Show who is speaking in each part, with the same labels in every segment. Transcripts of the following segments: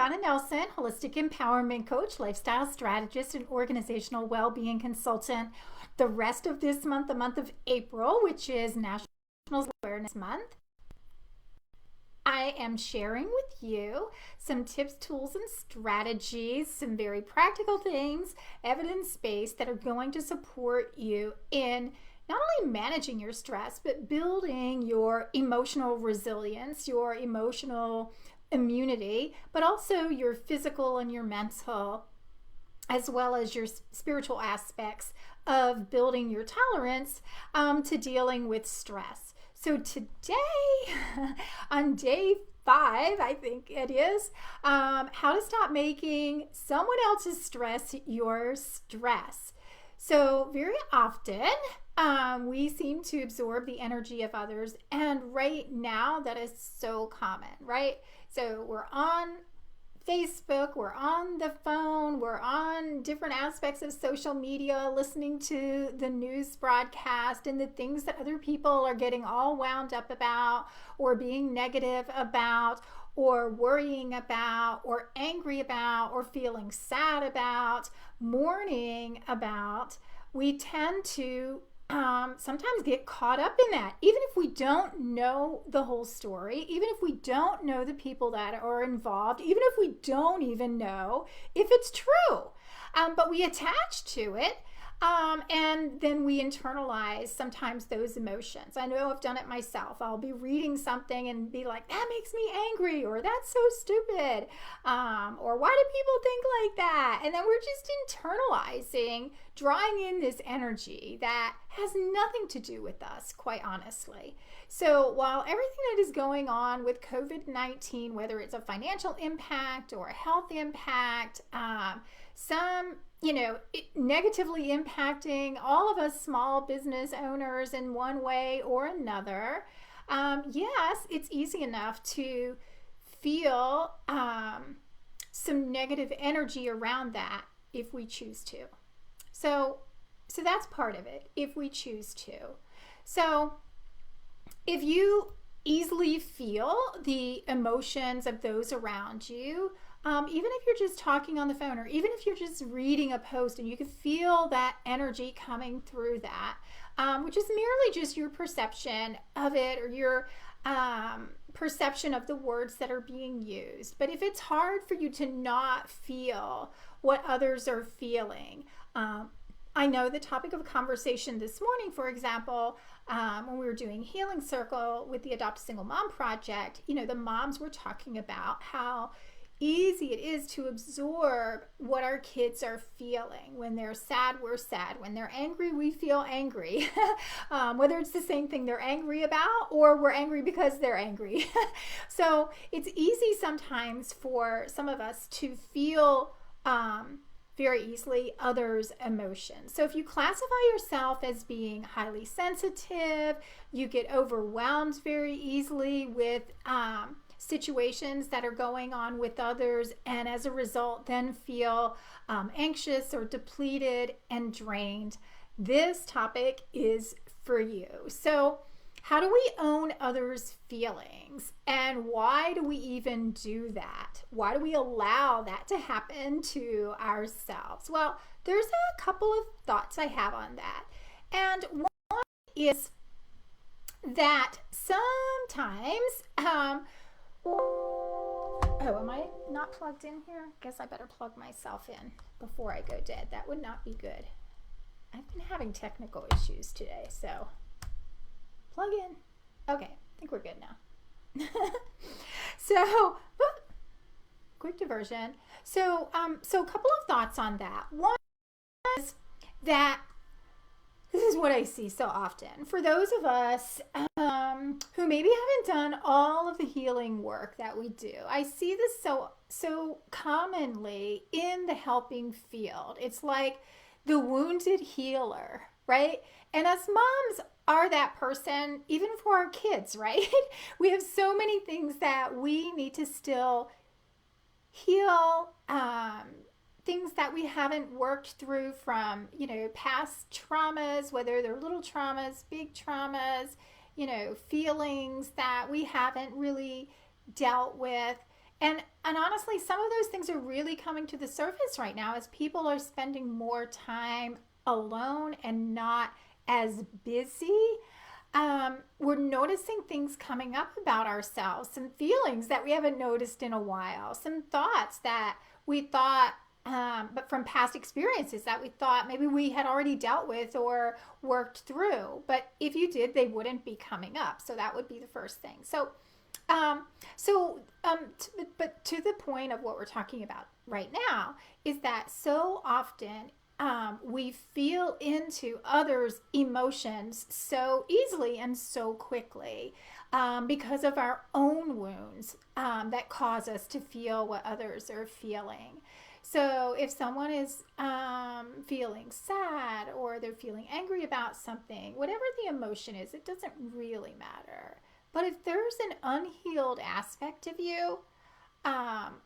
Speaker 1: Donna Nelson, holistic empowerment coach, lifestyle strategist, and organizational well-being consultant. The rest of this month, the month of April, which is National Awareness Month, I am sharing with you some tips, tools, and strategies, some very practical things, evidence-based, that are going to support you in not only managing your stress, but building your emotional resilience, your emotional immunity, but also your physical and your mental, as well as your spiritual aspects of building your tolerance to dealing with stress. So today, on day 5, I think it is, how to stop making someone else's stress your stress. So very often, we seem to absorb the energy of others, and right now that is so common, right? So we're on Facebook, we're on the phone, we're on different aspects of social media, listening to the news broadcast and the things that other people are getting all wound up about, or being negative about, or worrying about, or angry about, or feeling sad about, mourning about. We tend to sometimes get caught up in that, even if we don't know the whole story, even if we don't know the people that are involved, even if we don't even know if it's true. But we attach to it, and then we internalize sometimes those emotions. I know I've done it myself. I'll be reading something and be like, that makes me angry, or that's so stupid, or why do people think like that? And then we're just internalizing, drawing in this energy that has nothing to do with us, quite honestly. So while everything that is going on with COVID-19, whether it's a financial impact or a health impact, some negatively impacting all of us small business owners in one way or another, yes, it's easy enough to feel some negative energy around that if we choose to. So that's part of it, if we choose to. So if you easily feel the emotions of those around you, even if you're just talking on the phone, or even if you're just reading a post and you can feel that energy coming through that, which is merely just your perception of it, or your perception of the words that are being used. But if it's hard for you to not feel what others are feeling, I know the topic of conversation this morning, for example, when we were doing Healing Circle with the Adopt a Single Mom Project, the moms were talking about how easy it is to absorb what our kids are feeling. When they're sad, we're sad. When they're angry, we feel angry. Whether it's the same thing they're angry about, or we're angry because they're angry. So it's easy sometimes for some of us to feel very easily others' emotions. So if you classify yourself as being highly sensitive, you get overwhelmed very easily with situations that are going on with others, and as a result then feel anxious or depleted and drained, this topic is for you. So how do we own others' feelings, and why do we even do that? Why do we allow that to happen to ourselves? Well, there's a couple of thoughts I have on that. And one is that sometimes, oh, am I not plugged in here? Guess I better plug myself in before I go dead. That would not be good. I've been having technical issues today, so plug in. Okay, I think we're good now. So, quick diversion. So a couple of thoughts on that. One is that this is what I see so often. For those of us who maybe haven't done all of the healing work that we do, I see this so commonly in the helping field. It's like the wounded healer, right? And us moms are that person, even for our kids, right? We have so many things that we need to still heal, things that we haven't worked through from, past traumas, whether they're little traumas, big traumas, feelings that we haven't really dealt with. And honestly, some of those things are really coming to the surface right now as people are spending more time alone and not as busy. We're noticing things coming up about ourselves, some feelings that we haven't noticed in a while, some thoughts that we thought, but from past experiences that we thought maybe we had already dealt with or worked through. But if you did, they wouldn't be coming up. So that would be the first thing. But to the point of what we're talking about right now is that so often we feel into others' emotions so easily and so quickly because of our own wounds that cause us to feel what others are feeling. So if someone is feeling sad or they're feeling angry about something, whatever the emotion is, it doesn't really matter. But if there's an unhealed aspect of you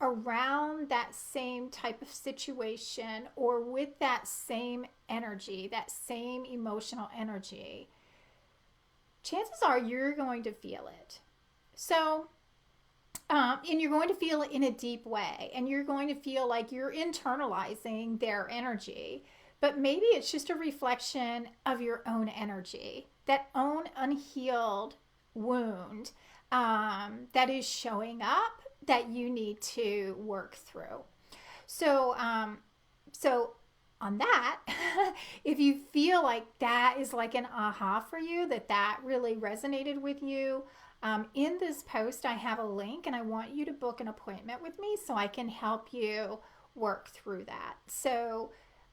Speaker 1: around that same type of situation or with that same energy, that same emotional energy, chances are you're going to feel it. So, and you're going to feel it in a deep way, and you're going to feel like you're internalizing their energy. But maybe it's just a reflection of your own energy, that own unhealed wound that is showing up that you need to work through. So on that, if you feel like that is like an aha for you, that really resonated with you, in this post I have a link and I want you to book an appointment with me so I can help you work through that. So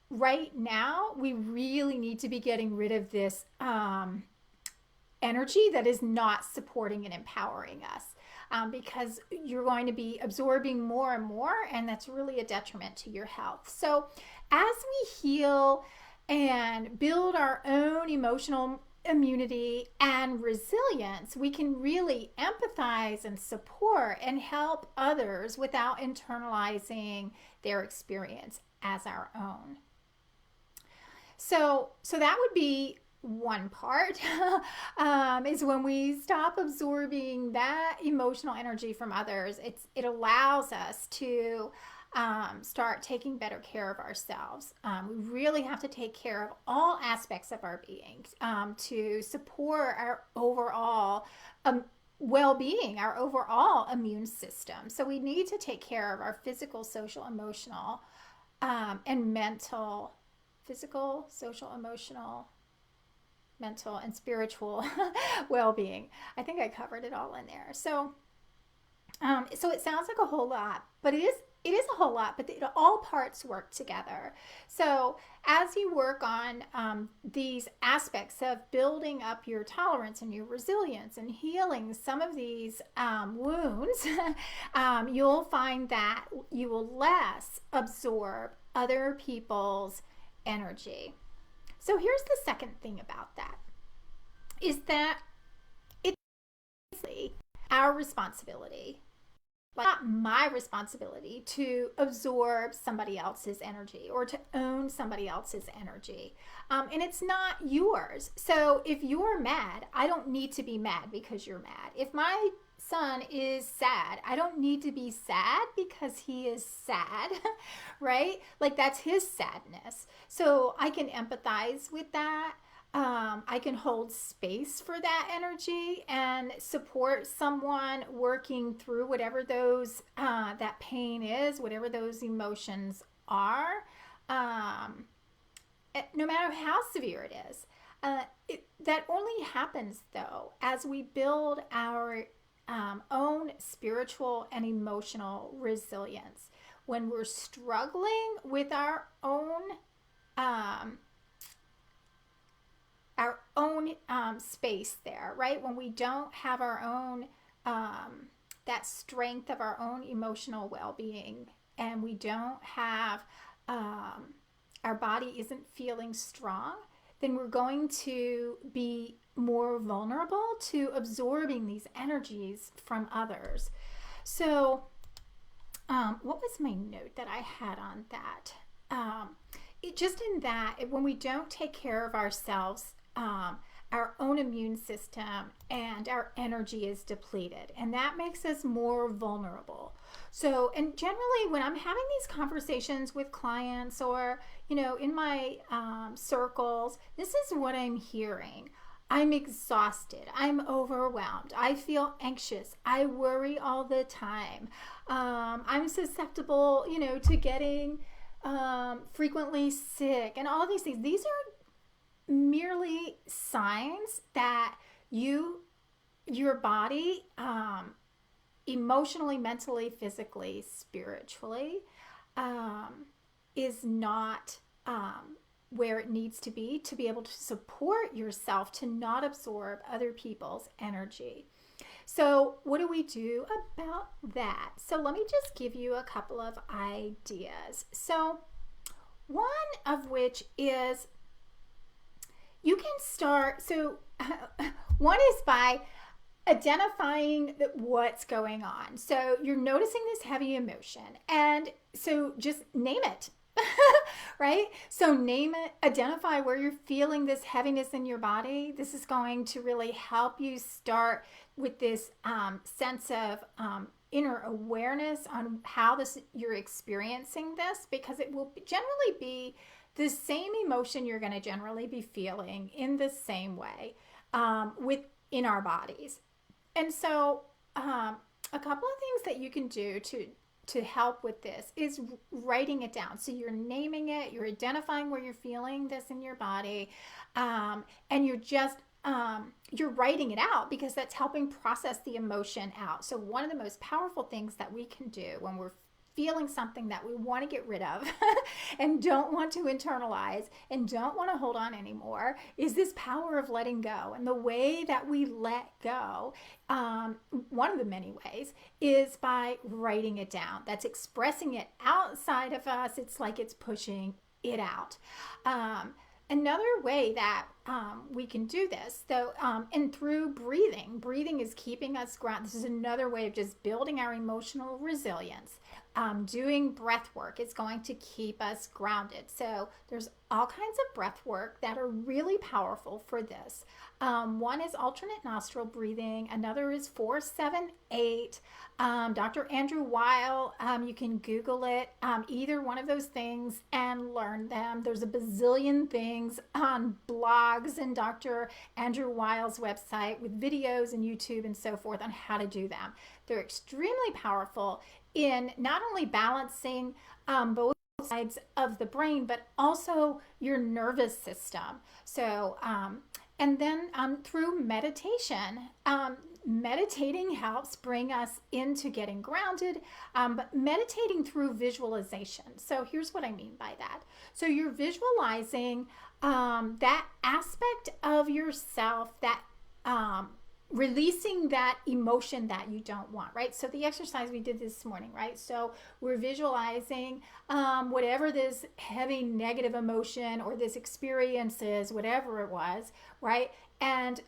Speaker 1: right now we really need to be getting rid of this energy that is not supporting and empowering us, because you're going to be absorbing more and more, and that's really a detriment to your health. So as we heal and build our own emotional immunity and resilience, we can really empathize and support and help others without internalizing their experience as our own. So that would be one part is when we stop absorbing that emotional energy from others. It allows us to start taking better care of ourselves. We really have to take care of all aspects of our being to support our overall well-being, our overall immune system. So we need to take care of our physical, social, emotional, and mental, physical, social, emotional, mental, and spiritual well-being. I think I covered it all in there. So it sounds like a whole lot, but it is a whole lot, but all parts work together. So as you work on these aspects of building up your tolerance and your resilience and healing some of these wounds, you'll find that you will less absorb other people's energy. So here's the second thing about that, is that it's our responsibility, not my responsibility, to absorb somebody else's energy or to own somebody else's energy. And it's not yours. So if you're mad, I don't need to be mad because you're mad. If my son is sad, I don't need to be sad because he is sad, right? Like that's his sadness. So I can empathize with that. I can hold space for that energy and support someone working through whatever those that pain is, whatever those emotions are, no matter how severe it is. That only happens though as we build our own spiritual and emotional resilience. When we're struggling with our own space there, right? When we don't have our own that strength of our own emotional well-being, and we don't have our body isn't feeling strong, then we're going to be more vulnerable to absorbing these energies from others. So what was my note that I had on that? Just in that, when we don't take care of ourselves, our own immune system and our energy is depleted, and that makes us more vulnerable. So, and generally when I'm having these conversations with clients or, in my circles, this is what I'm hearing. I'm exhausted. I'm overwhelmed. I feel anxious. I worry all the time. I'm susceptible, to getting frequently sick and all these things. These are merely signs that your body, emotionally, mentally, physically, spiritually, is not where it needs to be able to support yourself, to not absorb other people's energy. So what do we do about that? So let me just give you a couple of ideas. So one of which is you can start, one is by identifying what's going on. So you're noticing this heavy emotion, and so just name it. Right? So name it, identify where you're feeling this heaviness in your body. This is going to really help you start with this sense of inner awareness on how you're experiencing this, because it will generally be the same emotion you're going to generally be feeling in the same way within our bodies. And so a couple of things that you can do to help with this is writing it down. So you're naming it, you're identifying where you're feeling this in your body, and you're writing it out, because that's helping process the emotion out. So one of the most powerful things that we can do when we're feeling something that we want to get rid of and don't want to internalize and don't want to hold on anymore is this power of letting go. And the way that we let go, one of the many ways, is by writing it down. That's expressing it outside of us. It's like it's pushing it out. Another way that we can do this, though, and through breathing is keeping us grounded. This is another way of just building our emotional resilience. Doing breath work is going to keep us grounded. So there's all kinds of breath work that are really powerful for this. One is alternate nostril breathing. Another is 4-7-8. Dr. Andrew Weil, you can Google it, either one of those things, and learn them. There's a bazillion things on blogs and Dr. Andrew Weil's website with videos and YouTube and so forth on how to do them. They're extremely powerful in not only balancing both sides of the brain, but also your nervous system. So, and then through meditation, meditating helps bring us into getting grounded, but meditating through visualization. So here's what I mean by that. So you're visualizing that aspect of yourself, that releasing that emotion that you don't want, right? So the exercise we did this morning, right? So we're visualizing whatever this heavy negative emotion or this experience is, whatever it was, right? And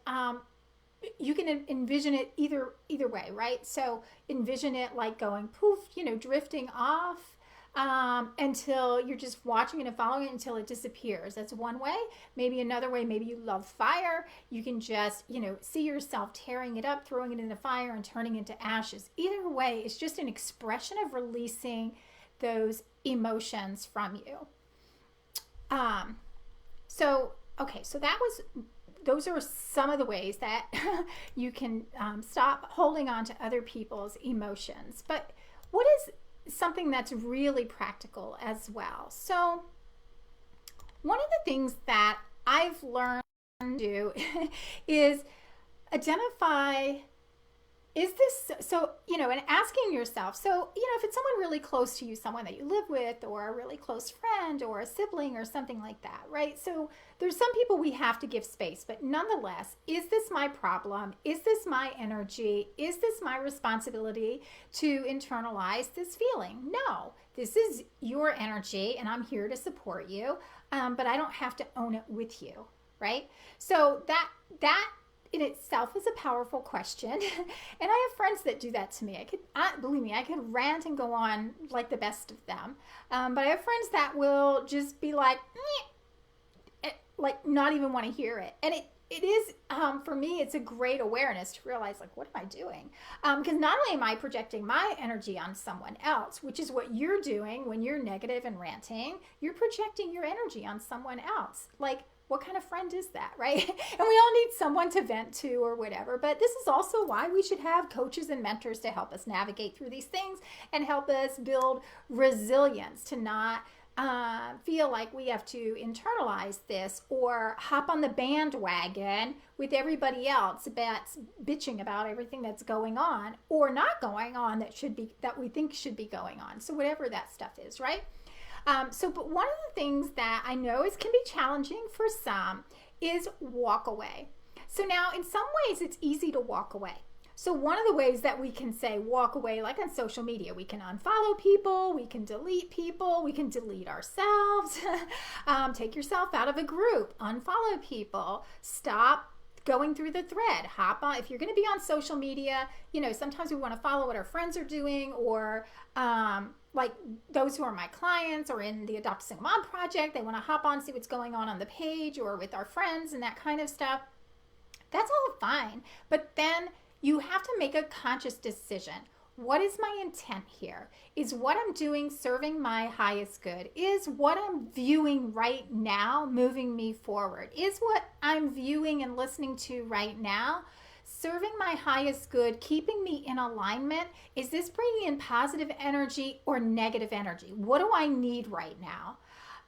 Speaker 1: you can envision it either way, right? So envision it like going poof, drifting off until you're just watching it and following it until it disappears. That's one way. Maybe another way, maybe you love fire. You can just, see yourself tearing it up, throwing it in the fire and turning it into ashes. Either way, it's just an expression of releasing those emotions from you. So those are some of the ways that you can stop holding on to other people's emotions. But what is something that's really practical as well? So one of the things that I've learned to do is identify, is this, so, and asking yourself, so, if it's someone really close to you, someone that you live with, or a really close friend, or a sibling, or something like that, right? So there's some people we have to give space, but nonetheless, is this my problem? Is this my energy? Is this my responsibility to internalize this feeling? No, this is your energy, and I'm here to support you, but I don't have to own it with you, right? So that in itself is a powerful question. And I have friends that do that to me. Believe me, I could rant and go on like the best of them. But I have friends that will just be like not even want to hear it. And it is for me, it's a great awareness to realize, like, what am I doing? Because not only am I projecting my energy on someone else, which is what you're doing when you're negative and ranting, you're projecting your energy on someone else. Like, what kind of friend is that, right? And we all need someone to vent to or whatever. But this is also why we should have coaches and mentors to help us navigate through these things and help us build resilience to not feel like we have to internalize this or hop on the bandwagon with everybody else that's bitching about everything that's going on or not going on that we think should be going on. So whatever that stuff is, right? But one of the things that I know can be challenging for some is walk away. So now, in some ways, it's easy to walk away. So one of the ways that we can say walk away, like on social media, we can unfollow people, we can delete ourselves, take yourself out of a group, unfollow people, stop going through the thread, hop on. If you're going to be on social media, sometimes we want to follow what our friends are doing, or like those who are my clients or in the Adopt a Single Mom project, they want to hop on, see what's going on the page or with our friends and that kind of stuff. That's all fine. But then you have to make a conscious decision. What is my intent here? Is what I'm doing serving my highest good? Is what I'm viewing right now moving me forward? Is what I'm viewing and listening to right now serving my highest good, keeping me in alignment? Is this bringing in positive energy or negative energy? What do I need right now?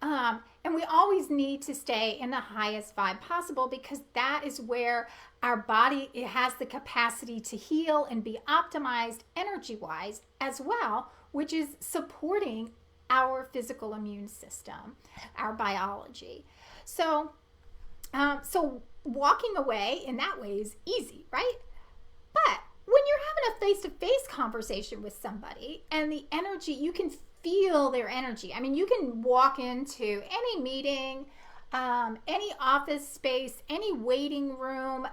Speaker 1: And we always need to stay in the highest vibe possible, because that is where our body, it has the capacity to heal and be optimized energy-wise as well, which is supporting our physical immune system, our biology. So walking away in that way is easy, right? But when you're having a face-to-face conversation with somebody and the energy, you can feel their energy. I mean, you can walk into any meeting, any office space, any waiting room,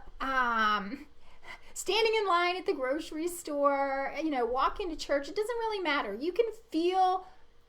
Speaker 1: standing in line at the grocery store, walk into church. It doesn't really matter. You can feel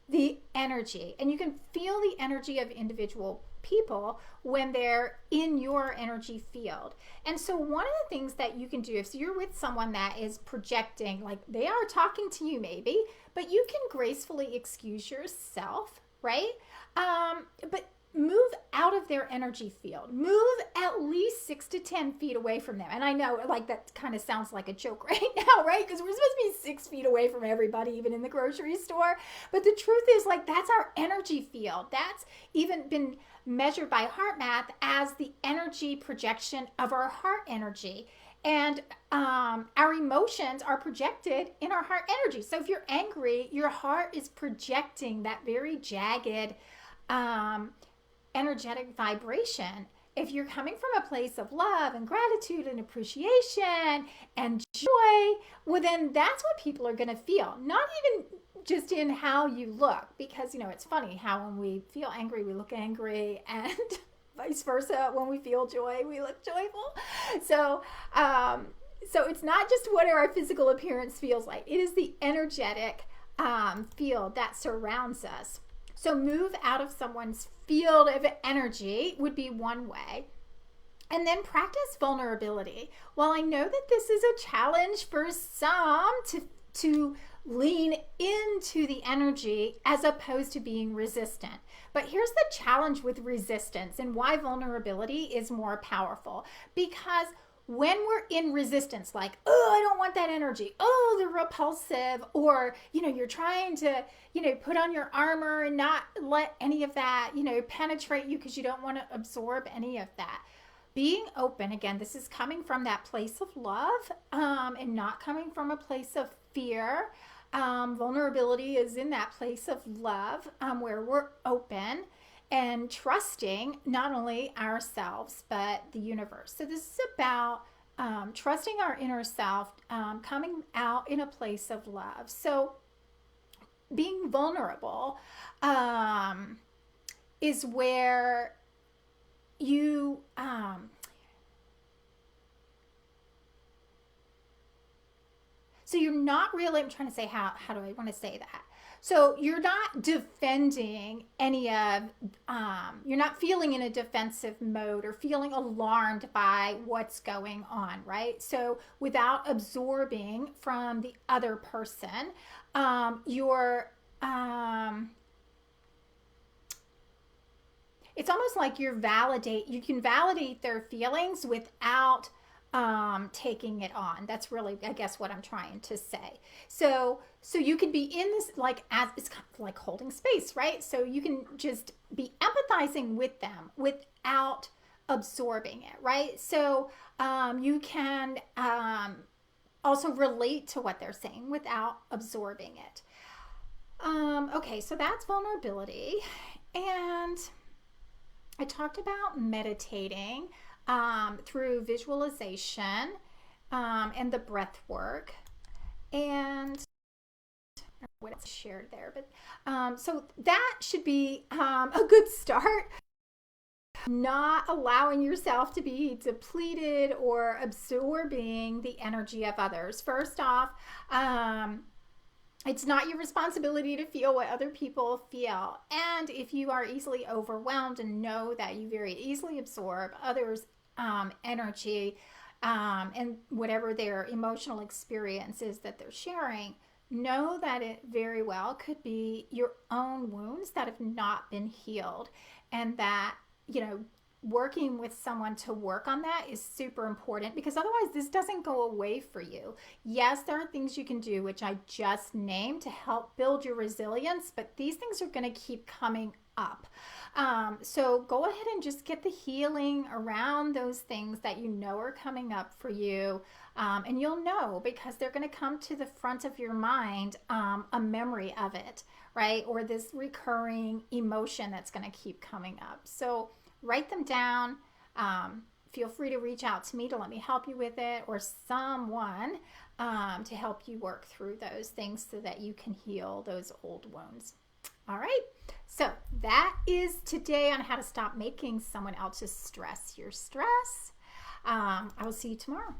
Speaker 1: the energy, and you can feel the energy of individual people when they're in your energy field. And so one of the things that you can do, if you're with someone that is projecting, like they are talking to you maybe, but you can gracefully excuse yourself, right? But move out of their energy field. Move at least 6 to 10 feet away from them. And I know, like, that kind of sounds like a joke right now, right? Because we're supposed to be 6 feet away from everybody, even in the grocery store. But the truth is, like, that's our energy field. That's even been measured by HeartMath as the energy projection of our heart energy. And our emotions are projected in our heart energy. So if you're angry, your heart is projecting that very jagged, energetic vibration. If you're coming from a place of love and gratitude and appreciation and joy, well, then that's what people are going to feel. Not even just in how you look, because, it's funny how when we feel angry, we look angry, and vice versa. When we feel joy, we look joyful. So it's not just what our physical appearance feels like. It is the energetic field that surrounds us. So move out of someone's field of energy would be one way. And then practice vulnerability. While I know that this is a challenge for some to lean into the energy as opposed to being resistant. But here's the challenge with resistance and why vulnerability is more powerful. Because when we're in resistance, like, oh, I don't want that energy, oh, they're repulsive, or, you're trying to, put on your armor and not let any of that, penetrate you because you don't want to absorb any of that. Being open, again, this is coming from that place of love and not coming from a place of fear. Vulnerability is in that place of love where we're open and trusting not only ourselves, but the universe. So this is about trusting our inner self, coming out in a place of love. So being vulnerable is where you... So you're not really, I'm trying to say, how do I want to say that? So you're not defending any of, you're not feeling in a defensive mode or feeling alarmed by what's going on, right? So without absorbing from the other person, you're, it's almost like you can validate their feelings without taking it on. That's really, I guess, what I'm trying to say. So you can be in this, like, as it's kind of like holding space, right? So you can just be empathizing with them without absorbing it, right? So you can also relate to what they're saying without absorbing it. Okay, so that's vulnerability. And I talked about meditating through visualization and the breath work. And what else shared there? But so that should be a good start. Not allowing yourself to be depleted or absorbing the energy of others. First off, it's not your responsibility to feel what other people feel. And if you are easily overwhelmed and know that you very easily absorb others' energy and whatever their emotional experience is that they're sharing, know that it very well could be your own wounds that have not been healed, and that, working with someone to work on that is super important, because otherwise this doesn't go away for you. Yes, there are things you can do, which I just named, to help build your resilience, but these things are going to keep coming up. So go ahead and just get the healing around those things that you know are coming up for you. And you'll know, because they're going to come to the front of your mind, a memory of it, right? Or this recurring emotion that's going to keep coming up. So write them down. Feel free to reach out to me to let me help you with it, or someone to help you work through those things so that you can heal those old wounds. All right. So that is today on how to stop making someone else's stress your stress. I will see you tomorrow.